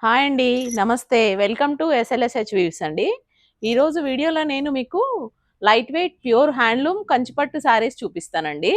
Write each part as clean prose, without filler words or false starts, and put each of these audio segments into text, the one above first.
Hi అండి. నమస్తే. Welcome to ఎస్ఎల్ఎస్హెచ్ weaves అండి. ఈరోజు వీడియోలో నేను మీకు లైట్ వెయిట్ ప్యూర్ హ్యాండ్లూమ్ కంచిపట్టు శారీస్ చూపిస్తానండి.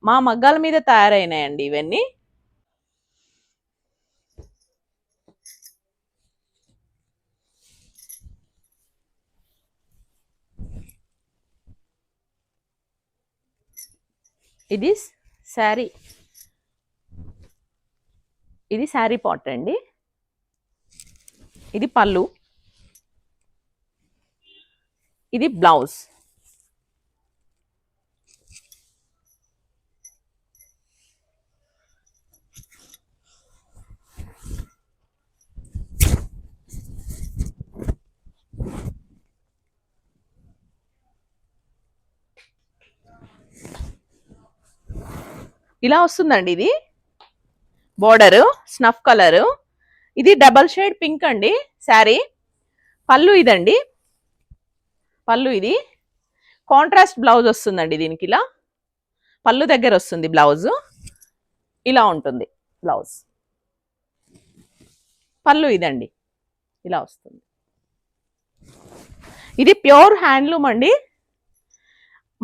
మా మగ్గాల మీద తయారైనాయండి ఇవన్నీ. ఇది శారీ ఇది శారీ పాట్ అండి. ఇది పళ్ళు, ఇది బ్లౌజ్. ఇలా వస్తుందండి. ఇది బోర్డరు స్నఫ్ కలరు. ఇది డబల్ షేడ్ పింక్ అండి శారీ. పళ్ళు ఇదండి. పళ్ళు ఇది కాంట్రాస్ట్ బ్లౌజ్ వస్తుందండి. దీనికి ఇలా పళ్ళు దగ్గర వస్తుంది బ్లౌజ్. ఇలా ఉంటుంది బ్లౌజ్. పళ్ళు ఇదండి, ఇలా వస్తుంది. ఇది ప్యూర్ హ్యాండ్లూమ్ అండి.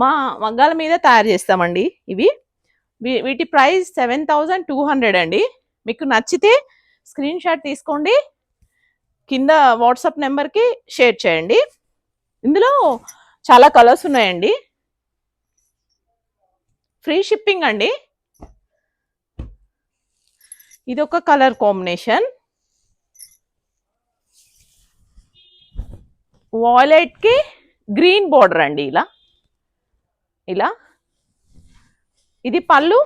మా మగ్గాల మీద తయారు చేస్తామండి ఇవి. వీటి ప్రైస్ 7200 అండి. మీకు నచ్చితే స్క్రీన్ షాట్ తీసుకోండి, కింద వాట్సాప్ నెంబర్కి షేర్ చేయండి. ఇందులో చాలా కలర్స్ ఉన్నాయండి. ఫ్రీ షిప్పింగ్ అండి. ఇది ఒక కలర్ కాంబినేషన్, వాయిలెట్ కి గ్రీన్ బోర్డర్ అండి. ఇలా ఇలా ఇది పళ్ళు,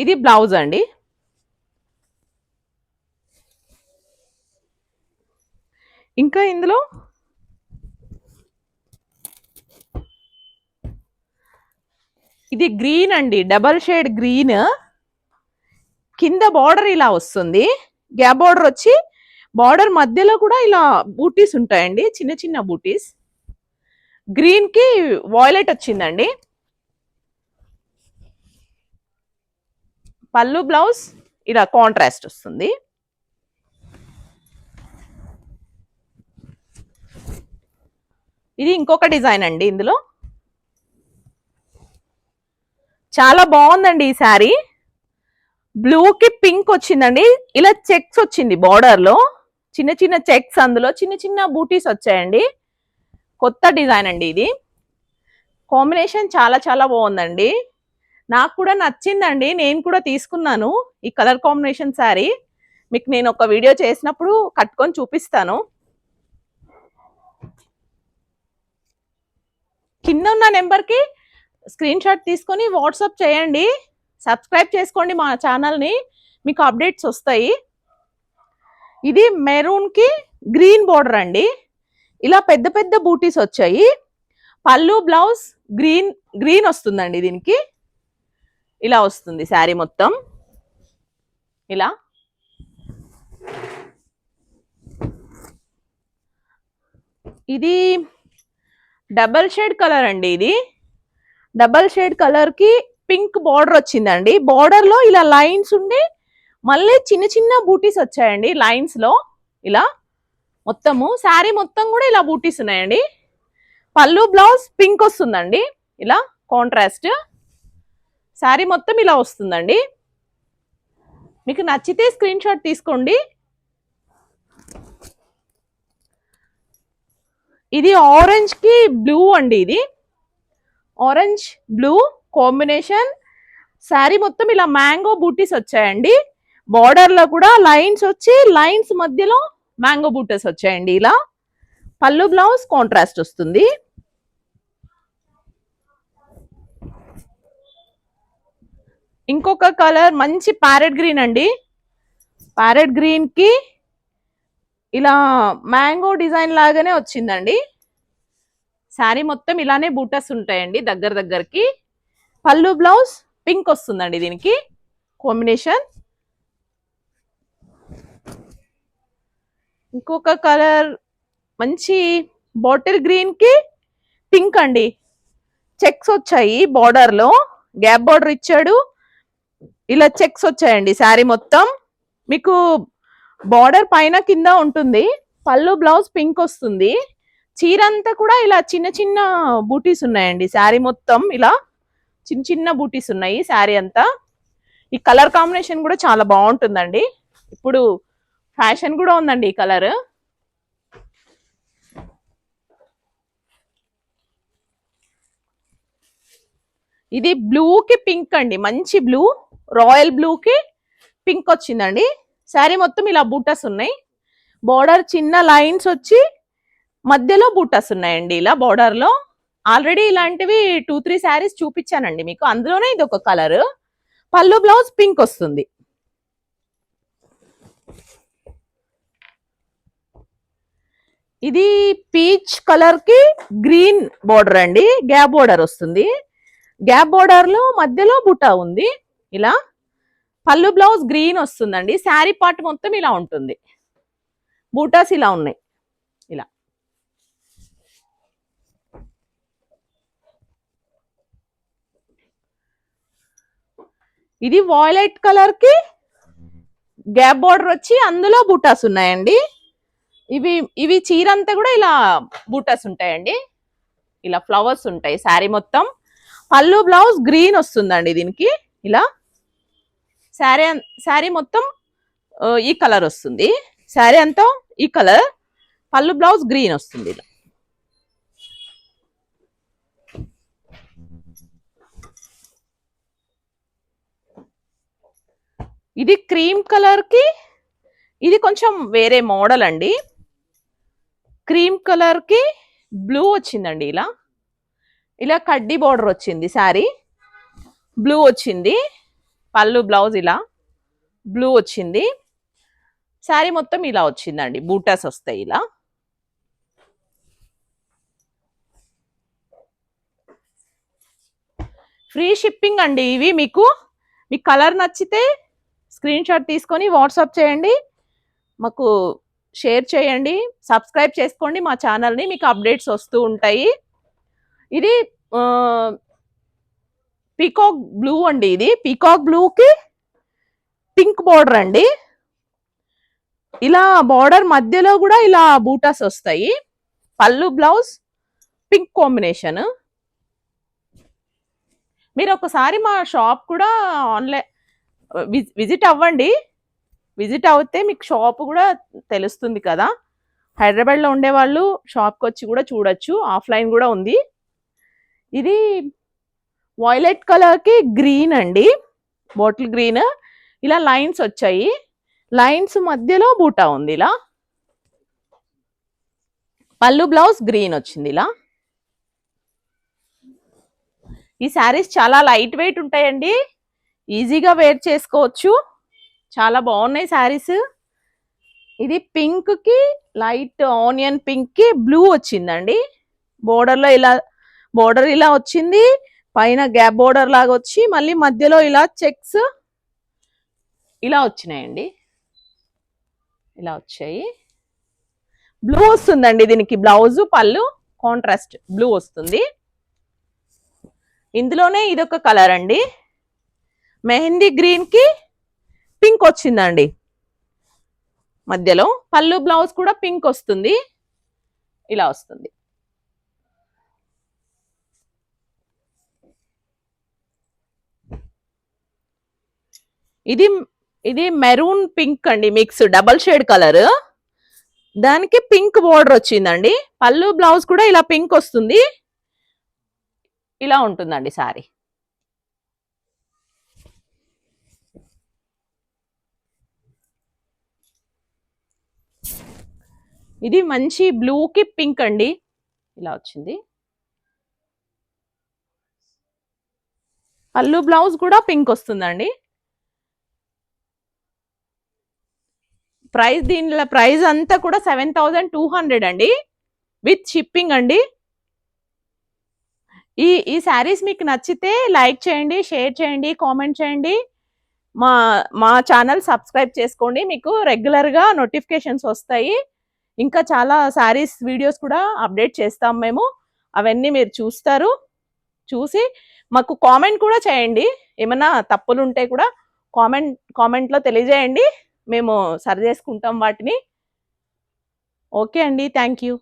ఇది బ్లౌజ్ అండి. ఇంకా ఇందులో ఇది గ్రీన్ అండి, డబల్ షేడ్ గ్రీన్. కింద బార్డర్ ఇలా వస్తుంది, గ్యాప్ బార్డర్ వచ్చి బార్డర్ మధ్యలో కూడా ఇలా బూటీస్ ఉంటాయండి, చిన్న చిన్న బూటీస్. గ్రీన్ కి వాయిలెట్ వచ్చిందండి. పళ్ళు బ్లౌజ్ ఇలా కాంట్రాస్ట్ వస్తుంది. ఇది ఇంకొక డిజైన్ అండి. ఇందులో చాలా బాగుందండి ఈ శారీ. బ్లూకి పింక్ వచ్చిందండి. ఇలా చెక్స్ వచ్చింది బార్డర్ లో, చిన్న చిన్న చెక్స్, అందులో చిన్న చిన్న బూటీస్ వచ్చాయండి. కొత్త డిజైన్ అండి ఇది. కాంబినేషన్ చాలా చాలా బాగుందండి. నాకు కూడా నచ్చిందండి, నేను కూడా తీసుకున్నాను ఈ కలర్ కాంబినేషన్ శారీ. మీకు నేను ఒక వీడియో చేసినప్పుడు కట్టుకొని చూపిస్తాను. కింద ఉన్న నెంబర్కి స్క్రీన్ షాట్ తీసుకొని వాట్సాప్ చేయండి. సబ్స్క్రైబ్ చేసుకోండి మా ఛానల్ని, మీకు అప్డేట్స్ వస్తాయి. ఇది మెరూన్ కి గ్రీన్ బోర్డర్ అండి. ఇలా పెద్ద పెద్ద బూటీస్ వచ్చాయి. పళ్ళు బ్లౌజ్ గ్రీన్ గ్రీన్ వస్తుందండి. దీనికి ఇలా వస్తుంది శారీ మొత్తం. ఇలా ఇది డబల్ షేడ్ కలర్ అండి. ఇది డబల్ షేడ్ కలర్ కి పింక్ బార్డర్ వచ్చిందండి. బార్డర్ లో ఇలా లైన్స్ ఉండి మళ్ళీ చిన్న చిన్న బూటీస్ వచ్చాయండి లైన్స్ లో. ఇలా మొత్తము శారీ మొత్తం కూడా ఇలా బూటీస్ ఉన్నాయండి. పళ్ళు బ్లౌజ్ పింక్ వస్తుందండి, ఇలా కాంట్రాస్ట్. శారీ మొత్తం ఇలా వస్తుందండి. మీకు నచ్చితే స్క్రీన్ షాట్ తీసుకోండి. ఇది ఆరెంజ్ కి బ్లూ అండి. ఇది ఆరెంజ్ బ్లూ కాంబినేషన్. శారీ మొత్తం ఇలా మ్యాంగో బూటీస్ వచ్చాయండి. బార్డర్ లో కూడా లైన్స్ వచ్చి లైన్స్ మధ్యలో మ్యాంగో బూటీస్ వచ్చాయండి. ఇలా పళ్ళు బ్లౌజ్ కాంట్రాస్ట్ వస్తుంది. ఇంకొక కలర్ మంచి ప్యారెట్ గ్రీన్ అండి. ప్యారెట్ గ్రీన్ కి ఇలా మ్యాంగో డిజైన్ లాగానే వచ్చిందండి. శారీ మొత్తం ఇలానే బూటస్ ఉంటాయండి దగ్గర దగ్గరికి. పళ్ళు బ్లౌజ్ పింక్ వస్తుందండి దీనికి కాంబినేషన్. ఇంకొక కలర్ మంచి బాటిల్ గ్రీన్ కి పింక్ అండి. చెక్స్ వచ్చాయి బార్డర్ లో, గ్యాప్ బార్డర్ ఇచ్చాడు. ఇలా చెక్స్ వచ్చాయండి శారీ మొత్తం. మీకు బార్డర్ పైన కింద ఉంటుంది. పళ్ళు బ్లౌజ్ పింక్ వస్తుంది. చీర అంతా కూడా ఇలా చిన్న చిన్న బూటీస్ ఉన్నాయండి. శారీ మొత్తం ఇలా చిన్న చిన్న బూటీస్ ఉన్నాయి శారీ అంతా. ఈ కలర్ కాంబినేషన్ కూడా చాలా బాగుంటుందండి. ఇప్పుడు ఫ్యాషన్ కూడా ఉందండి ఈ కలర్. ఇది బ్లూకి పింక్ అండి, మంచి బ్లూ, రాయల్ బ్లూకి పింక్ వచ్చిందండి. శారీ మొత్తం ఇలా బూటాస్ ఉన్నాయి. బార్డర్ చిన్న లైన్స్ వచ్చి మధ్యలో బూటాస్ ఉన్నాయండి ఇలా బార్డర్ లో. ఆల్రెడీ ఇలాంటివి 2-3 శారీస్ చూపించానండి మీకు, అందులోనే ఇది ఒక కలర్. పళ్ళు బ్లౌజ్ పింక్ వస్తుంది. ఇది పీచ్ కలర్ కి గ్రీన్ బార్డర్ అండి, గ్యాప్ బార్డర్ వస్తుంది. గ్యాప్ బార్డర్ లో మధ్యలో బుట్ట ఉంది ఇలా. పళ్ళు బ్లౌజ్ గ్రీన్ వస్తుందండి. శారీ పార్ట్ మొత్తం ఇలా ఉంటుంది. బూటాస్ ఇలా ఉన్నాయి ఇలా. ఇది వాయిలెట్ కలర్ కి గ్యాప్ బార్డర్ వచ్చి అందులో బూటాస్ ఉన్నాయండి. ఇవి చీర అంతా కూడా ఇలా బూటాస్ ఉంటాయండి. ఇలా ఫ్లవర్స్ ఉంటాయి శారీ మొత్తం. పళ్ళు బ్లౌజ్ గ్రీన్ వస్తుందండి దీనికి ఇలా. శారీ మొత్తం ఈ కలర్ వస్తుంది. శారీ అంతా ఈ కలర్, పళ్ళు బ్లౌజ్ గ్రీన్ వస్తుంది ఇలా. ఇది క్రీమ్ కలర్ కి, ఇది కొంచెం వేరే మోడల్ అండి. క్రీమ్ కలర్ కి బ్లూ వచ్చిందండి ఇలా. ఇలా కడ్డీ బార్డర్ వచ్చింది, శారీ బ్లూ వచ్చింది. పళ్ళు బ్లౌజ్ ఇలా బ్లూ వచ్చింది. శారీ మొత్తం ఇలా వచ్చిందండి, బూటాస్ వస్తాయి ఇలా. ఫ్రీ షిప్పింగ్ అండి ఇవి. మీకు కలర్ నచ్చితే స్క్రీన్ షాట్ తీసుకొని వాట్సాప్ చేయండి, మాకు షేర్ చేయండి, సబ్స్క్రైబ్ చేసుకోండి మా ఛానల్ని, మీకు అప్డేట్స్ వస్తూ ఉంటాయి. ఇది పీకాక్ బ్లూ అండి. ఇది పీకాక్ బ్లూకి పింక్ బార్డర్ అండి. ఇలా బార్డర్ మధ్యలో కూడా ఇలా బూటాస్ వస్తాయి. పళ్ళు బ్లౌజ్ పింక్ కాంబినేషన్. మీరు ఒకసారి మా షాప్ కూడా ఆన్లైన్ విజిట్ అవ్వండి. విజిట్ అవుతే మీకు షాప్ కూడా తెలుస్తుంది కదా. హైదరాబాద్లో ఉండేవాళ్ళు షాప్కి వచ్చి కూడా చూడొచ్చు, ఆఫ్లైన్ కూడా ఉంది. ఇది వాయిలెట్ కలర్కి గ్రీన్ అండి, బాటిల్ గ్రీన్. ఇలా లైన్స్ వచ్చాయి, లైన్స్ మధ్యలో బూటా ఉంది ఇలా. పళ్ళు బ్లౌజ్ గ్రీన్ వచ్చింది ఇలా. ఈ శారీస్ చాలా లైట్ వెయిట్ ఉంటాయండి, ఈజీగా వేర్ చేసుకోవచ్చు. చాలా బాగున్నాయి శారీస్. ఇది పింక్ కి లైట్ ఆనియన్ పింక్ కి బ్లూ వచ్చిందండి. బోర్డర్లో ఇలా బోర్డర్ ఇలా వచ్చింది, పైన గ్యాప్ బోర్డర్ లాగా వచ్చి మళ్ళీ మధ్యలో ఇలా చెక్స్ ఇలా వచ్చినాయండి. ఇలా వచ్చాయి. బ్లూ వస్తుందండి దీనికి బ్లౌజ్, పళ్ళు కాంట్రాస్ట్ బ్లూ వస్తుంది. ఇందులోనే ఇదొక కలర్ అండి, మెహందీ గ్రీన్ కి పింక్ వచ్చిందండి మధ్యలో. పళ్ళు బ్లౌజ్ కూడా పింక్ వస్తుంది, ఇలా వస్తుంది. ఇది మెరూన్ పింక్ అండి, మిక్స్ డబల్ షేడ్ కలర్. దానికి పింక్ బోర్డర్ వచ్చిందండి. పళ్ళు బ్లౌజ్ కూడా ఇలా పింక్ వస్తుంది, ఇలా ఉంటుందండి సారీ. ఇది మంచి బ్లూకి పింక్ అండి, ఇలా వచ్చింది. పళ్ళు బ్లౌజ్ కూడా పింక్ వస్తుందండి. ప్రైస్, దీనిలో ప్రైస్ అంతా కూడా 7200 అండి, విత్ షిప్పింగ్ అండి. ఈ శారీస్ మీకు నచ్చితే లైక్ చేయండి, షేర్ చేయండి, కామెంట్ చేయండి. మా ఛానల్ సబ్స్క్రైబ్ చేసుకోండి, మీకు రెగ్యులర్గా నోటిఫికేషన్స్ వస్తాయి. ఇంకా చాలా శారీస్ వీడియోస్ కూడా అప్డేట్ చేస్తాం మేము, అవన్నీ మీరు చూస్తారు. చూసి మాకు కామెంట్ కూడా చేయండి, ఏమైనా తప్పులు ఉంటే కూడా కామెంట్లో తెలియజేయండి, మేము సరి చేసుకుంటాం వాటిని. ఓకే అండి, థ్యాంక్ యూ.